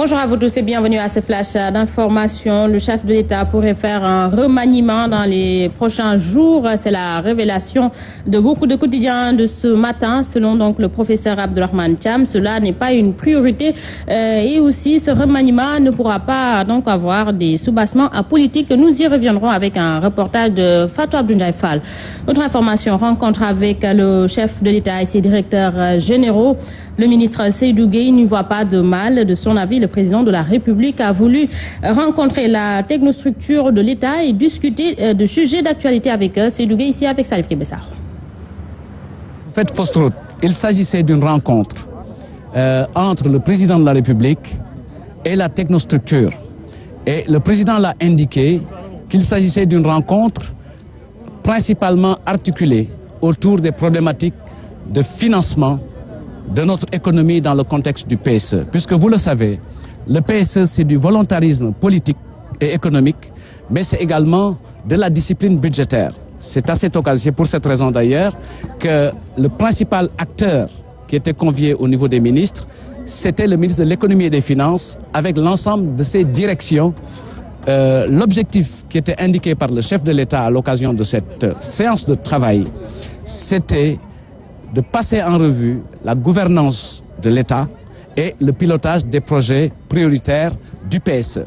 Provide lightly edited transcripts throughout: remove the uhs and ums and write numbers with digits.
Bonjour à vous tous et bienvenue à ce flash d'information. Le chef de l'État pourrait faire un remaniement dans les prochains jours. C'est la révélation de beaucoup de quotidiens de ce matin. Selon donc le professeur Abdourahmane Thiam, cela n'est pas une priorité et aussi ce remaniement ne pourra pas donc avoir des soubassements politiques. Nous y reviendrons avec un reportage de Fatou Abdoulaye Fall. Autre information, rencontre avec le chef de l'État et ses directeurs généraux. Le ministre Seydou Gueye n'y voit pas de mal. De son avis, le président de la République a voulu rencontrer la technostructure de l'État et discuter de sujets d'actualité avec eux. Seydou Gueye ici avec Salif Kébessar. Vous faites fausse route. Il s'agissait d'une rencontre entre le président de la République et la technostructure. Et le président l'a indiqué qu'il s'agissait d'une rencontre principalement articulée autour des problématiques de financement de notre économie dans le contexte du PSE. Puisque vous le savez, le PSE, c'est du volontarisme politique et économique, mais c'est également de la discipline budgétaire. C'est à cette occasion, c'est pour cette raison d'ailleurs, que le principal acteur qui était convié au niveau des ministres, c'était le ministre de l'économie et des finances, avec l'ensemble de ses directions. L'objectif qui était indiqué par le chef de l'État à l'occasion de cette séance de travail, c'était de passer en revue la gouvernance de l'État et le pilotage des projets prioritaires du PSE.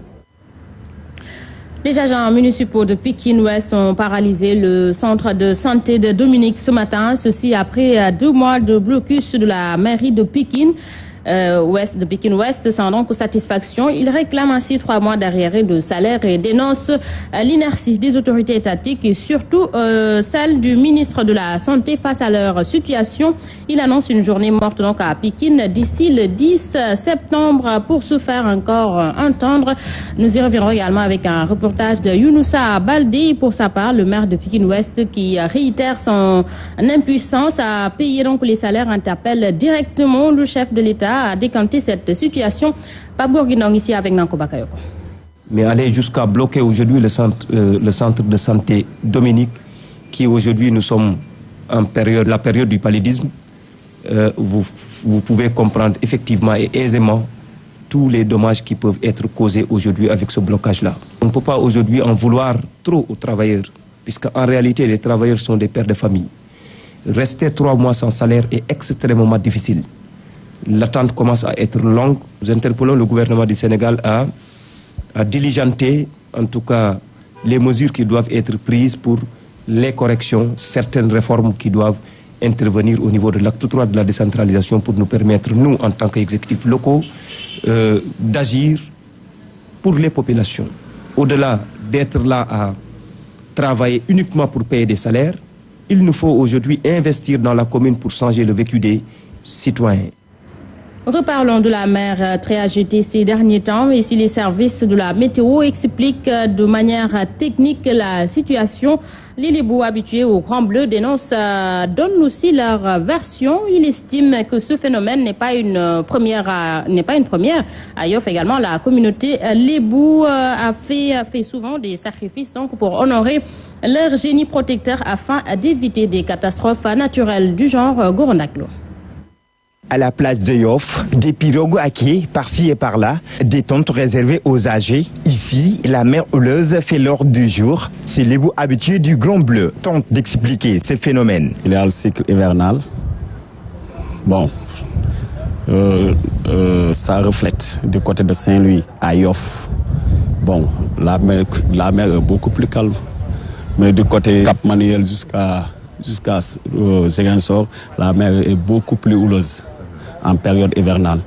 Les agents municipaux de Pikine-Ouest ont paralysé le centre de santé de Dominique ce matin. Ceci après 2 mois de blocus de la mairie de Pikine. De Pikine-Ouest sans donc satisfaction. Il réclame ainsi 3 mois d'arriérés de salaire et dénonce l'inertie des autorités étatiques et surtout celle du ministre de la Santé face à leur situation. Il annonce une journée morte donc à Pikine d'ici le 10 septembre pour se faire encore entendre. Nous y reviendrons également avec un reportage de Younoussa Baldé. Pour sa part, le maire de Pikine-Ouest qui réitère son impuissance à payer donc les salaires interpelle directement le chef de l'État à décanter cette situation. Pape Gorguinong ici avec Nanko Bakayoko. Mais aller jusqu'à bloquer aujourd'hui le centre de santé Dominique, qui aujourd'hui nous sommes en la période du paludisme, vous pouvez comprendre effectivement et aisément tous les dommages qui peuvent être causés aujourd'hui avec ce blocage-là. On ne peut pas aujourd'hui en vouloir trop aux travailleurs, puisqu'en réalité les travailleurs sont des pères de famille. Rester 3 mois sans salaire est extrêmement difficile. L'attente commence à être longue. Nous interpellons le gouvernement du Sénégal à diligenter, en tout cas, les mesures qui doivent être prises pour les corrections, certaines réformes qui doivent intervenir au niveau de l'acte 3 de la décentralisation pour nous permettre, nous, en tant qu'exécutifs locaux, d'agir pour les populations. Au-delà d'être là à travailler uniquement pour payer des salaires, il nous faut aujourd'hui investir dans la commune pour changer le vécu des citoyens. Reparlons de la mer très agitée ces derniers temps. Ici, les services de la météo expliquent de manière technique la situation. Les Lébou habitués au Grand Bleu donnent aussi leur version. Ils estiment que ce phénomène n'est pas une première. À Yoff également, la communauté Lébou a fait souvent des sacrifices donc pour honorer leur génie protecteur afin d'éviter des catastrophes naturelles du genre Goronaclo. À la plage de Yoff, des pirogues à quai par-ci et par-là, des tentes réservées aux âgés. Ici, la mer houleuse fait l'ordre du jour. C'est les bouts habitués du Grand Bleu tentent d'expliquer ce phénomène. Il y a le cycle hivernal. Bon, ça reflète du côté de Saint-Louis à Yoff. Bon, la mer est beaucoup plus calme. Mais du côté Cap-Manuel jusqu'à Ziguinchor, la mer est beaucoup plus houleuse en période hivernale.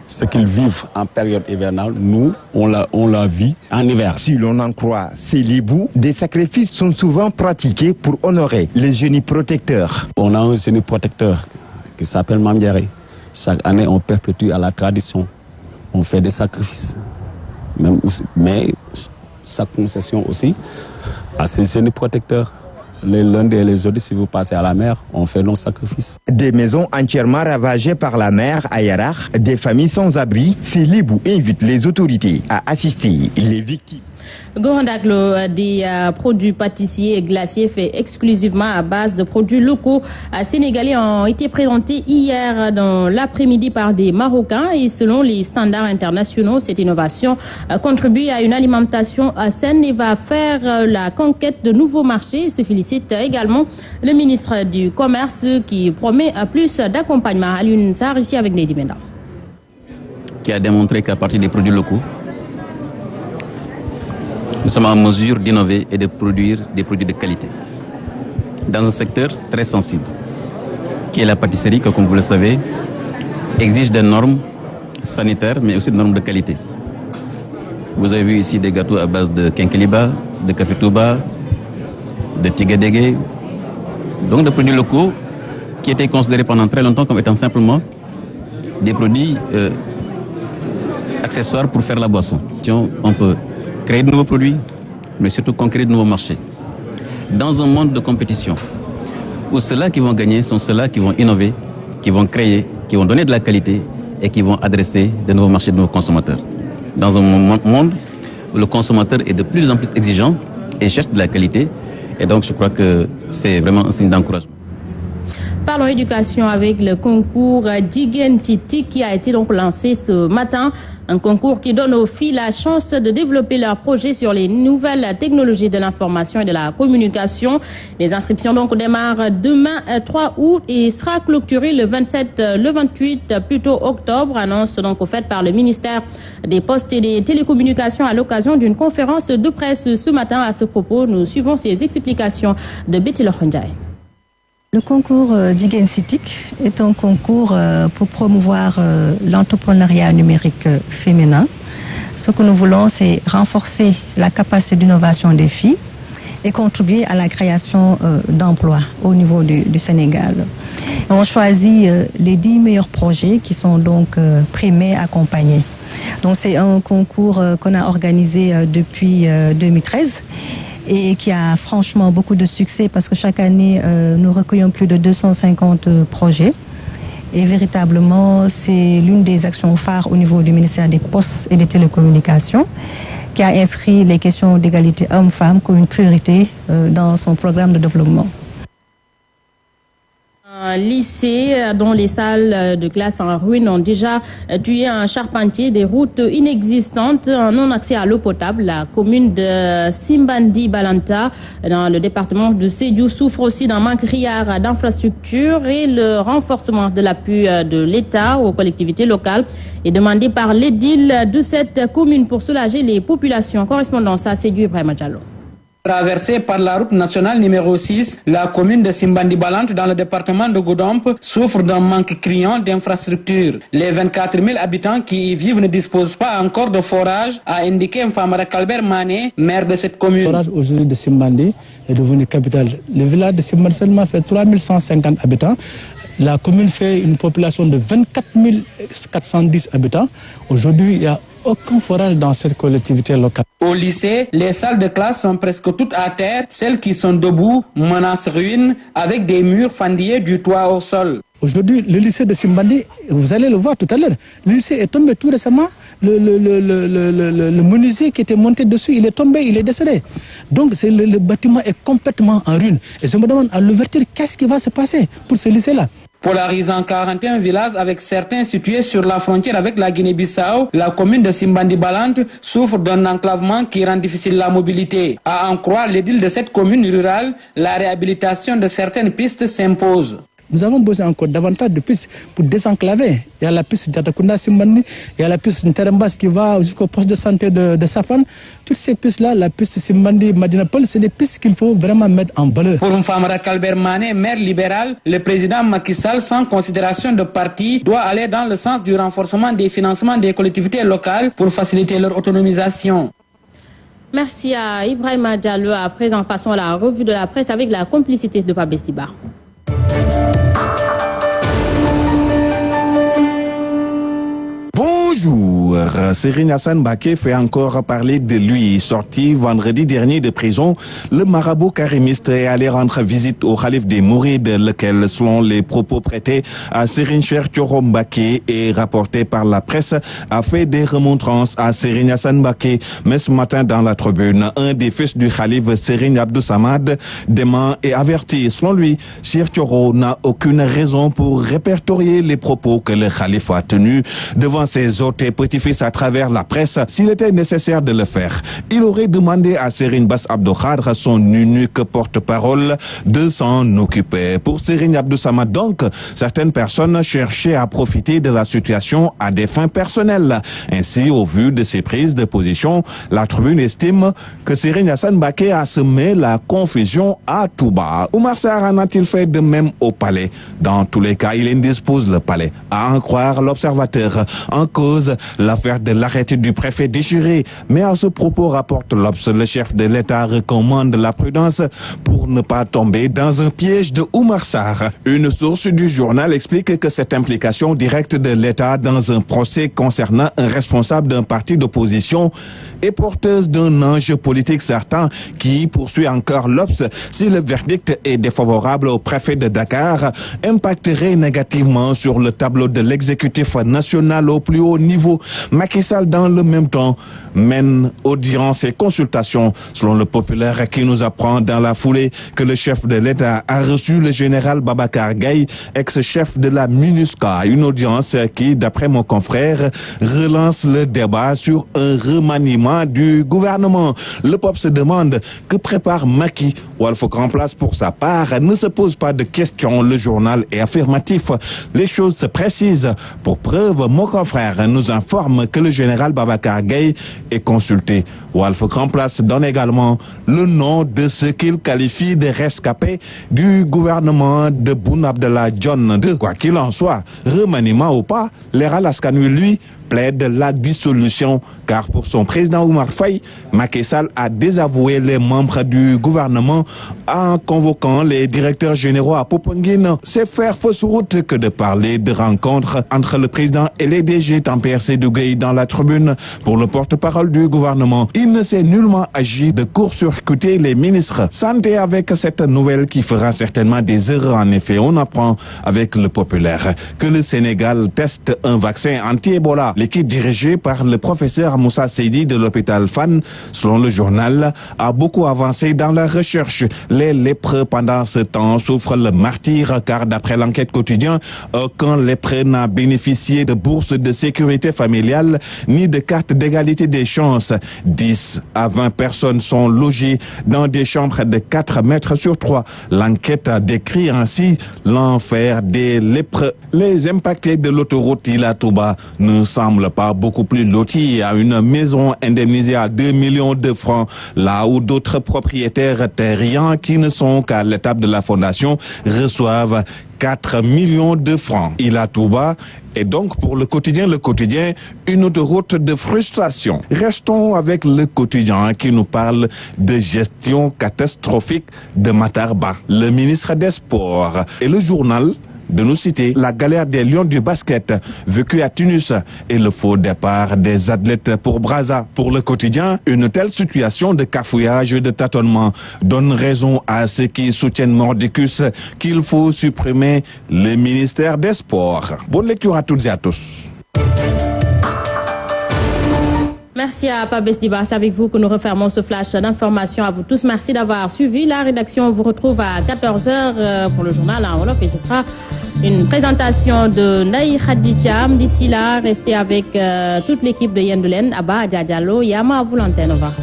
Ce qu'ils vivent en période hivernale, nous, on la vit en hiver. Si l'on en croit ces Lébou, des sacrifices sont souvent pratiqués pour honorer les génies protecteurs. On a un génie protecteur qui s'appelle Mamdiaré. Chaque année, on perpétue à la tradition. On fait des sacrifices. Mais chaque concession aussi à ces génies protecteurs. Les lundis et les jeudis, si vous passez à la mer, on fait nos sacrifices. Des maisons entièrement ravagées par la mer à Yarar, des familles sans abri, ces Lébou invitent les autorités à assister les victimes. Gorandaglo, des produits pâtissiers et glaciers faits exclusivement à base de produits locaux sénégalais ont été présentés hier dans l'après-midi par des Marocains et selon les standards internationaux, cette innovation contribue à une alimentation saine et va faire la conquête de nouveaux marchés. Se félicite également le ministre du Commerce qui promet plus d'accompagnement. Alioune Sarr ici avec Nedi Menda. Qui a démontré qu'à partir des produits locaux, nous sommes en mesure d'innover et de produire des produits de qualité. Dans un secteur très sensible, qui est la pâtisserie, qui, comme vous le savez, exige des normes sanitaires, mais aussi des normes de qualité. Vous avez vu ici des gâteaux à base de kenkeliba, de café touba, de tigedege, donc des produits locaux qui étaient considérés pendant très longtemps comme étant simplement des produits accessoires pour faire la boisson. On peut créer de nouveaux produits, mais surtout conquérir de nouveaux marchés. Dans un monde de compétition, où ceux-là qui vont gagner sont ceux-là qui vont innover, qui vont créer, qui vont donner de la qualité et qui vont adresser de nouveaux marchés de nos consommateurs. Dans un monde où le consommateur est de plus en plus exigeant et cherche de la qualité, et donc je crois que c'est vraiment un signe d'encouragement. Parlons éducation avec le concours Jigen Titi qui a été donc lancé ce matin. Un concours qui donne aux filles la chance de développer leurs projets sur les nouvelles technologies de l'information et de la communication. Les inscriptions donc démarrent demain 3 août et sera clôturée le 28 plutôt octobre. Annonce donc faite par le ministère des Postes et des Télécommunications à l'occasion d'une conférence de presse ce matin. À ce propos, nous suivons ces explications de Betty Lokhondjaye. Le concours Jigen Citic est un concours pour promouvoir l'entrepreneuriat numérique féminin. Ce que nous voulons, c'est renforcer la capacité d'innovation des filles et contribuer à la création d'emplois au niveau du Sénégal. On choisit les 10 meilleurs projets qui sont donc primés, accompagnés. Donc c'est un concours qu'on a organisé depuis 2013. Et qui a franchement beaucoup de succès parce que chaque année, nous recueillons plus de 250 projets. Et véritablement, c'est l'une des actions phares au niveau du ministère des Postes et des Télécommunications qui a inscrit les questions d'égalité hommes-femmes comme une priorité dans son programme de développement. Un lycée dont les salles de classe en ruine ont déjà tué un charpentier, des routes inexistantes, un non-accès à l'eau potable. La commune de Simbandi Balanta, dans le département de Sédhiou, souffre aussi d'un manque criard d'infrastructures et le renforcement de l'appui de l'État aux collectivités locales est demandé par l'édile de cette commune pour soulager les populations. Correspondance à Sédhiou, Ibrahima Diallo. Traversée par la route nationale numéro 6, la commune de Simbandi Balante dans le département de Goudomp souffre d'un manque criant d'infrastructures. Les 24 000 habitants qui y vivent ne disposent pas encore de forage, a indiqué Mfamara Kalber Mané, maire de cette commune. Le forage aujourd'hui de Simbandi est devenu capitale. Le village de Simbandi seulement fait 3150 habitants. La commune fait une population de 24 410 habitants. Aujourd'hui, il n'y a aucun forage dans cette collectivité locale. Au lycée, les salles de classe sont presque toutes à terre. Celles qui sont debout menacent ruine avec des murs fendillés du toit au sol. Aujourd'hui, le lycée de Simbandi, vous allez le voir tout à l'heure, le lycée est tombé tout récemment. Le menuisier qui était monté dessus, il est tombé, il est décédé. Donc le bâtiment est complètement en ruine. Et je me demande à l'ouverture, qu'est-ce qui va se passer pour ce lycée-là? Polarisant 41 villages avec certains situés sur la frontière avec la Guinée-Bissau, la commune de Simbandi Balante souffre d'un enclavement qui rend difficile la mobilité. À en croire l'édile de cette commune rurale, la réhabilitation de certaines pistes s'impose. Nous avons besoin encore davantage de pistes pour désenclaver. Il y a la piste d'Atakunda Simbandi, il y a la piste Nterembas qui va jusqu'au poste de santé de Safan. Toutes ces pistes-là, la piste Simbandi Madinapol, c'est des pistes qu'il faut vraiment mettre en valeur. Pour Mfamara Kalber Mané, maire libéral, le président Macky Sall, sans considération de parti, doit aller dans le sens du renforcement des financements des collectivités locales pour faciliter leur autonomisation. Merci à Ibrahima Diallo. À présent, passons à la revue de la presse avec la complicité de Pablo Estibar. Bonjour, Serigne Assane Mbacké fait encore parler de lui. Sorti vendredi dernier de prison, le marabout karimiste est allé rendre visite au khalife des Mourides, lequel, selon les propos prêtés à Serigne Cheikh Thioro Mbacké et rapportés par la presse, a fait des remontrances à Serigne Assane Mbacké. Mais ce matin, dans la tribune, un des fils du khalife, Serigne Abdou Samad, dément et avertit. Selon lui, Cheikh Thioro n'a aucune raison pour répertorier les propos que le khalife a tenus devant ses hôtes et petits-fils à travers la presse. S'il était nécessaire de le faire, il aurait demandé à Serigne Bass Abdou Khadre, son unique porte-parole, de s'en occuper. Pour Serigne Abdou Samad donc, certaines personnes cherchaient à profiter de la situation à des fins personnelles. Ainsi, au vu de ces prises de position, la tribune estime que Serigne Assane Mbacké a semé la confusion à tout bas. Oumar Sarr en a-t-il fait de même au palais? Dans tous les cas, il indispose le palais. À en croire l'Observateur. En cause, l'affaire de l'arrêté du préfet déchiré. Mais à ce propos, rapporte l'Obs, le chef de l'État recommande la prudence pour ne pas tomber dans un piège de Oumar Sarr. Une source du journal explique que cette implication directe de l'État dans un procès concernant un responsable d'un parti d'opposition est porteuse d'un enjeu politique certain qui, poursuit encore l'Obs, si le verdict est défavorable au préfet de Dakar, impacterait négativement sur le tableau de l'exécutif national au plus haut niveau. Macky Sall, dans le même temps, mène audience et consultation, selon le populaire qui nous apprend dans la foulée que le chef de l'État a reçu le général Babacar Gaye, ex-chef de la MINUSCA. Une audience qui, d'après mon confrère, relance le débat sur un remaniement du gouvernement. Le peuple se demande que prépare Macky. Walf Grand Place, pour sa part, ne se pose pas de questions. Le journal est affirmatif. Les choses se précisent. Pour preuve, mon confrère nous informe que le général Babacar Gaye est consulté. Walf Grand Place donne également le nom de ce qu'il qualifie de rescapé du gouvernement de Boun Abdallah Dionne. De quoi qu'il en soit, remaniement ou pas, Leral Askan Wi, lui, plaide la dissolution, car pour son président Oumar Faye, Macky Sall a désavoué les membres du gouvernement en convoquant les directeurs généraux à Popenguine. C'est faire fausse route que de parler de rencontres entre le président et les DG. Tempère Seydou Gueye dans la tribune. Pour le porte-parole du gouvernement, il ne s'est nullement agi de court-circuiter les ministres. Santé avec cette nouvelle qui fera certainement des erreurs. En effet, on apprend avec le populaire que le Sénégal teste un vaccin anti-Ebola. L'équipe dirigée par le professeur Moussa Seydi de l'hôpital Fann, selon le journal, a beaucoup avancé dans la recherche. Les lépreux pendant ce temps souffrent le martyre, car d'après l'enquête quotidienne, aucun lépreux n'a bénéficié de bourse de sécurité familiale ni de carte d'égalité des chances. 10 à 20 personnes sont logées dans des chambres de 4 mètres sur 3. L'enquête décrit ainsi l'enfer des lépreux. Les impactés de l'autoroute Ila Touba ne semblent pas beaucoup plus lotis à une maison indemnisée à 2 millions de francs, là où d'autres propriétaires terriens qui ne sont qu'à l'étape de la fondation reçoivent 4 millions de francs. Ila Touba est donc pour le quotidien, une autoroute de frustration. Restons avec le quotidien qui nous parle de gestion catastrophique de Matarba, le ministre des Sports. Et le journal de nous citer la galère des Lions du basket vécue à Tunis et le faux départ des athlètes pour Brazza. Pour le quotidien, une telle situation de cafouillage et de tâtonnement donne raison à ceux qui soutiennent Mordicus qu'il faut supprimer le ministère des Sports. Bonne lecture à toutes et à tous. Merci à Pabès Diba. C'est avec vous que nous refermons ce flash d'information. À vous tous, merci d'avoir suivi. La rédaction vous retrouve à 14h pour le journal en Wolof et ce sera une présentation de Naï Khadijam. D'ici là, restez avec toute l'équipe de Yendulen, Abba Diallo, Yama à vous l'antenne. Au revoir.